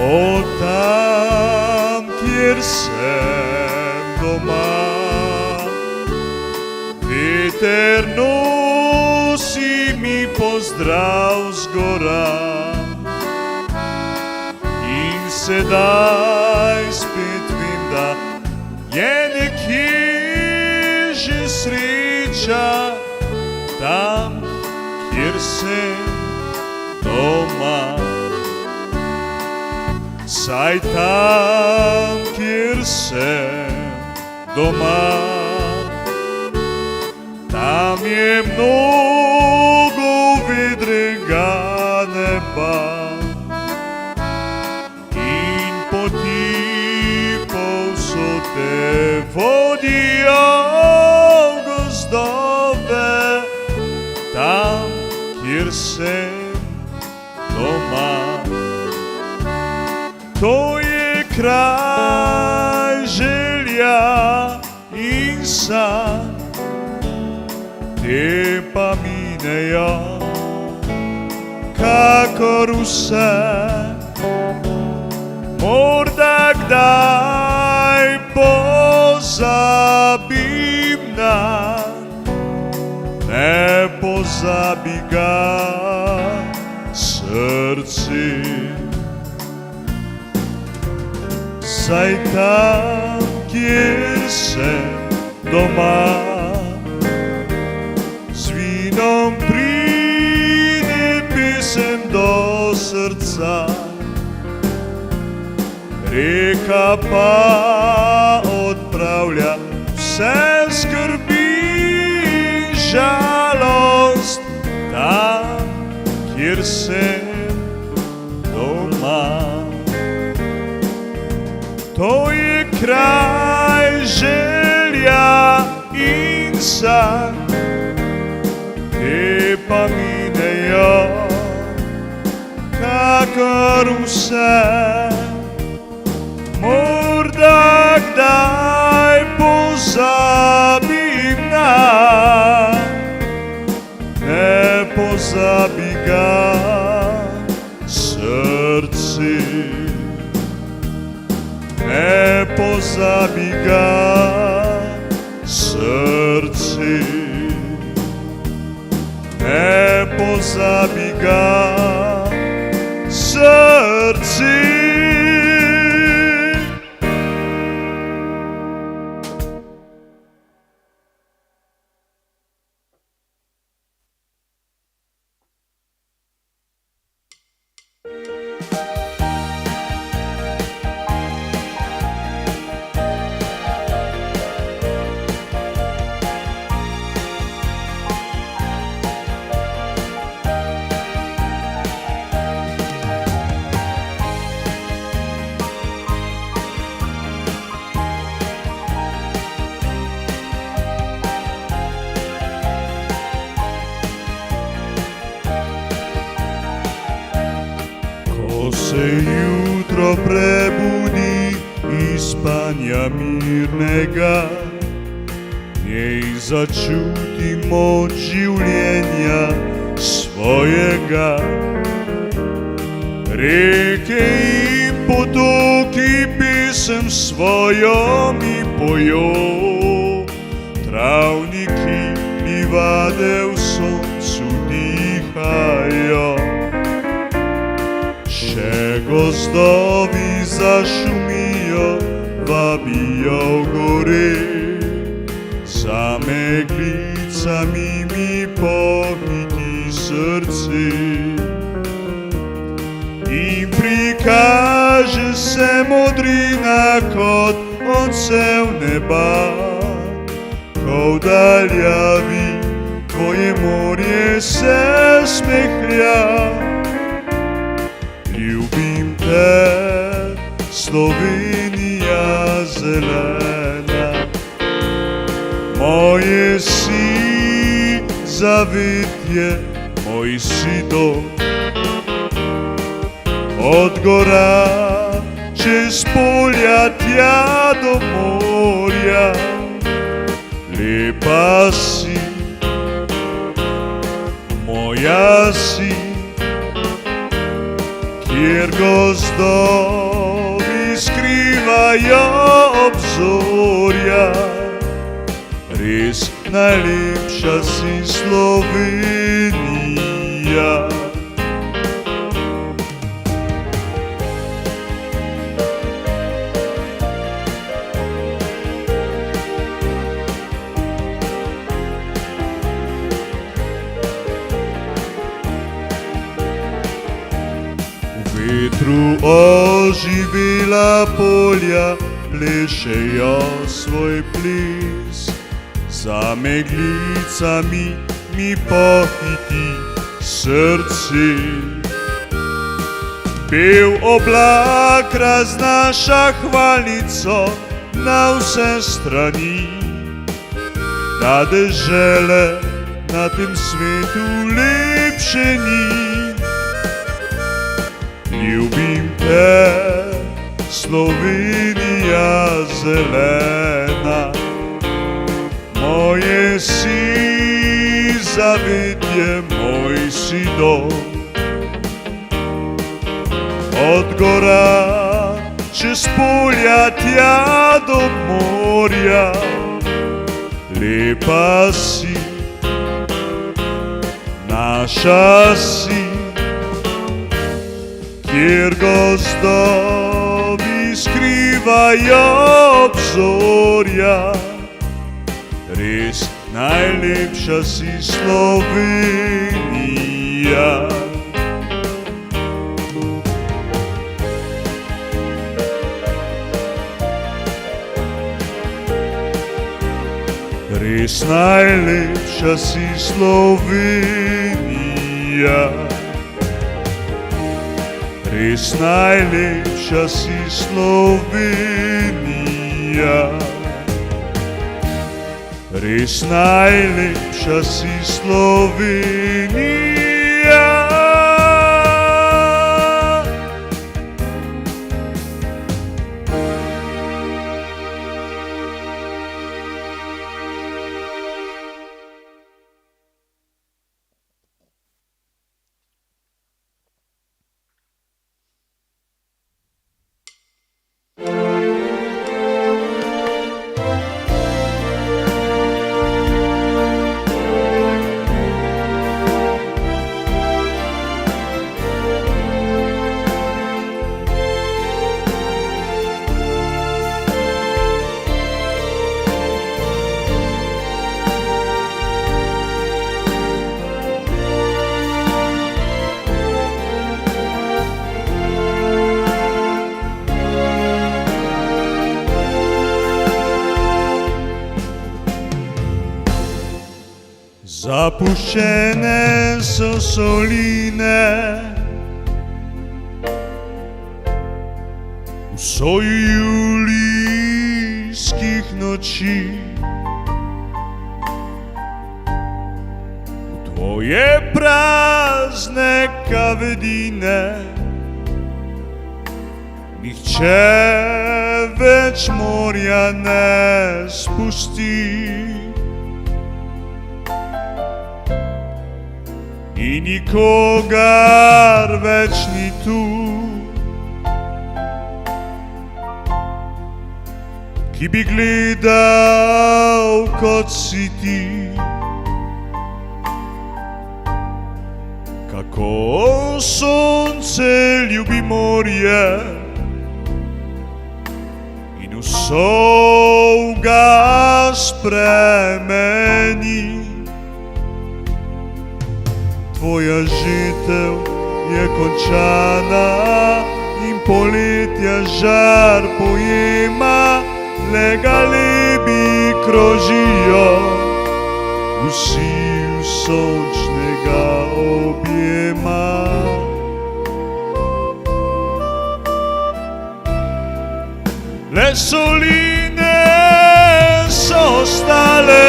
O tam, kjer sem doma, veter nosi mi pozdrav zgora. In sedaj spet vem, da je nekje že sreča, tam, kjer sem doma. Saj tam, kjer sem doma, tam je mnogo vedrega neba in poti povsod te vodijo v gozdove, tam, kjer sem doma. To je kraj želja in san, te pa minejo kakor vse. Morda kdaj pozabim nanj, ne pozabi ga srce. Saj tam, kjer sem doma, z vinom pride pesem do srca, reka pa odpravlja vse skrbi in žalost, tam, kjer sem doma. To je kraj želja in san, te pa minejo kakor vse. Morda kdaj pozabim nanj, ne pozabi ga srce. Ne pozabi ga srce, ne pozabi ga srce. Ko se jutro prebudi iz spanja mirnega, njej začuti moč življenja svojega. Reke in potoki pesem svojo mi pojo, travniki livade v soncu dihajo. Še gozdovi zašumijo, vabijo v gore, za meglicami mi pohiti srce. In prikaže se modrina kot odsev neba, ko v daljavi tvoje morje se smehlja. Ljubim te, Slovenija zelena, moje si zavetje, moj si dom. Od gora čez polja tja do morja, lepa si, moja si. kjer gozdovi skrivajo obzorja. Res najlepša si Slovenija. V vetru oživela polja plešejo svoj ples. Za meglicami mi pohiti srce. Bel oblak raznaša hvalnico na vse strani. Da dežele na tem svetu lepše ni. Ljubim te, Slovenija zelena. Moje si zavetje, moj si dom. Od gora čez polja tja do morja. Lepa si, naša si, kjer gozdovi skrivajo obzorja. Res najlepša si Slovenija. Res najlepša si Slovenija. Res najlepša si Slovenija. Res najlepša si Slovenija. Zapuščene so soline v soju julijskih noči. V tvoje prazne kavedine nihče več morja ne spusti. In nikogar več ni tu, ki bi gledal kot si ti. Kako sonce ljubi morje in vso ga spremeni. Tvoja žetev je končana in poletja žar pojema. Le galebi krožijo, vsi v sončnega objema. Le soline so ostale,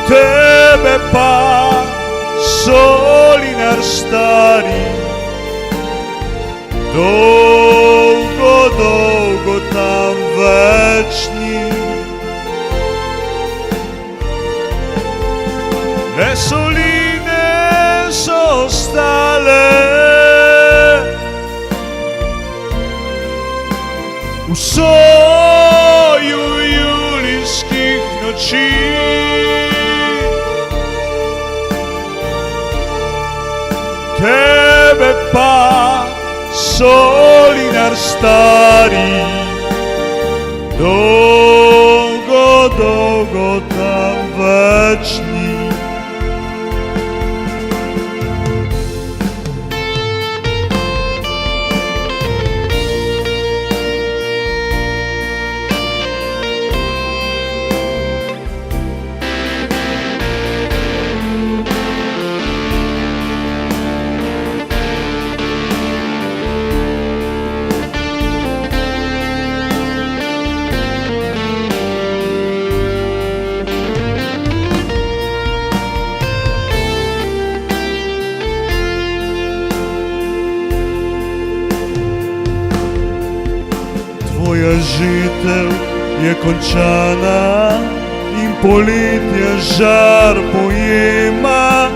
tebe pa, solinar stari, dolgo večni. Le soline so stale v soju julijskih noči. Tebe pa, solinar stari, dolgo, dolgo tam večni. Tvoja žitev je končana in poletje žar pojema,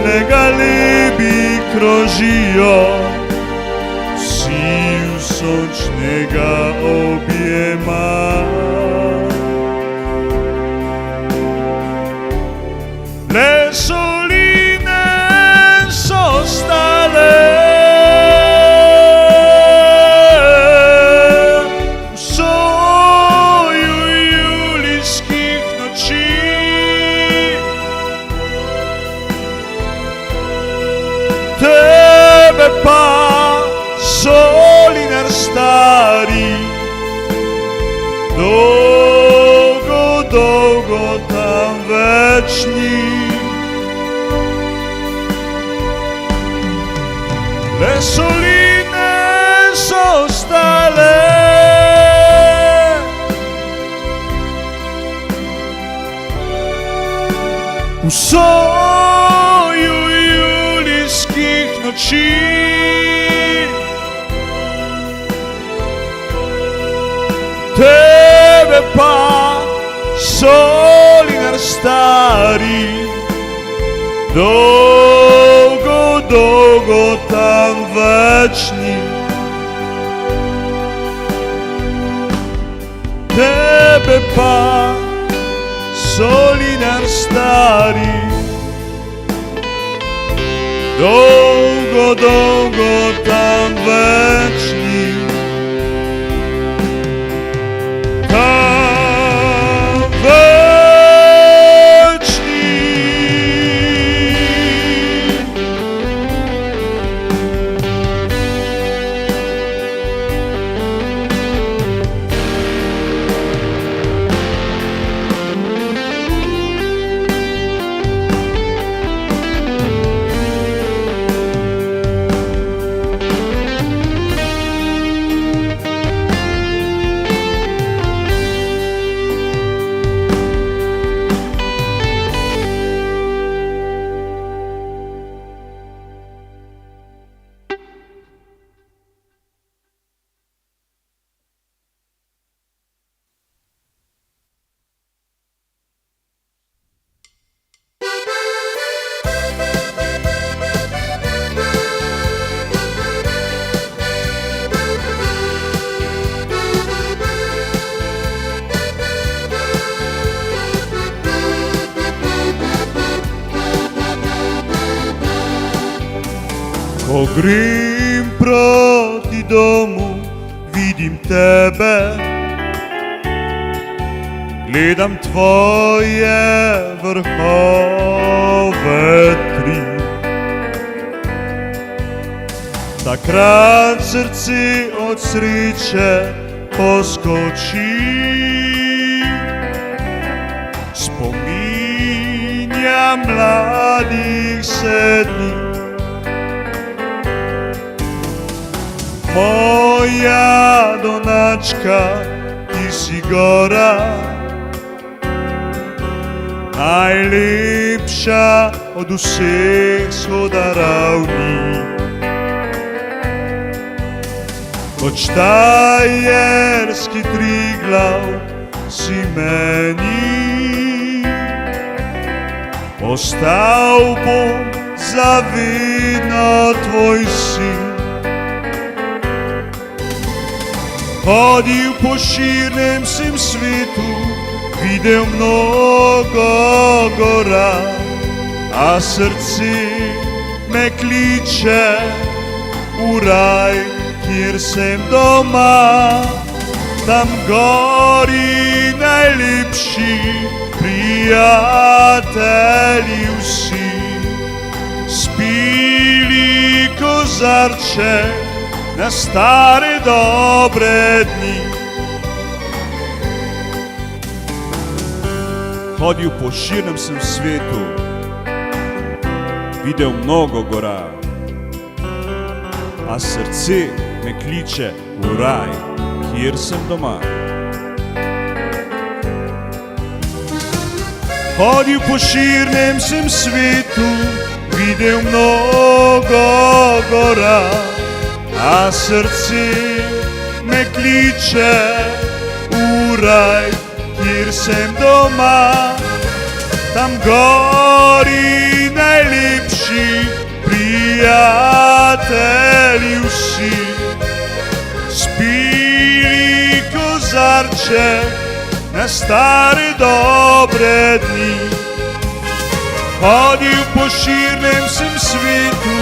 le galebi krožijo, vsi v sončnega objema. Le soline so stale tebe pa, solinar stari, dolgo, dolgo tam večni. Le soline so stale v soju julijskih noči. Tebe pa, solinar stari, dolgo, dolgo tam večni. Tebe pa, solinar stari, dolgo, dolgo tam večni. Tam večni. Ko grem proti domu, vidim tebe, gledam tvoje vrhove tri. Takrat srce od sreče poskoči, spominja mladih se dni. Moja donačka, ti si gora, najlepša od vseh sodaravni. Kot štajerski Triglav si meni. Ostal bom zavedno tvoj sin. Hodil po širnem sem svetu, videl mnogo gora, a srce me kliče v raj, kjer sem doma. Tam gori najlepši prijatelji vsi, spili kozarček na stare dobre dni. Hodil po širnem sem svetu, videl mnogo gora, a srce me kliče v raj, kjer sem doma. Hodil po širnem sem svetu, videl mnogo gora, a srce me kliče v raj, kjer sem doma. Tam gori najlepši prijatelji vsi, spili kozarček na stare dobre dni. Hodil po širnem sem svetu,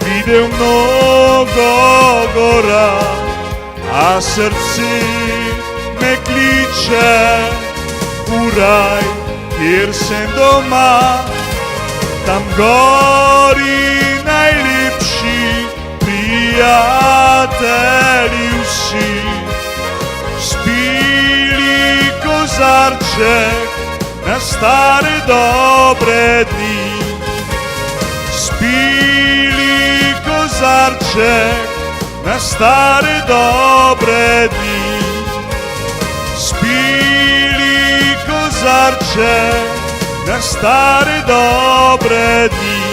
videl mnogo gora, a srce me kliče v raj, kjer sem doma. Tam gori najlepši prijatelji vsi, spili kozarček na stare dobre dni. Spili kozarček na stare dobre dni. Spili kozarček na stare dobre dni.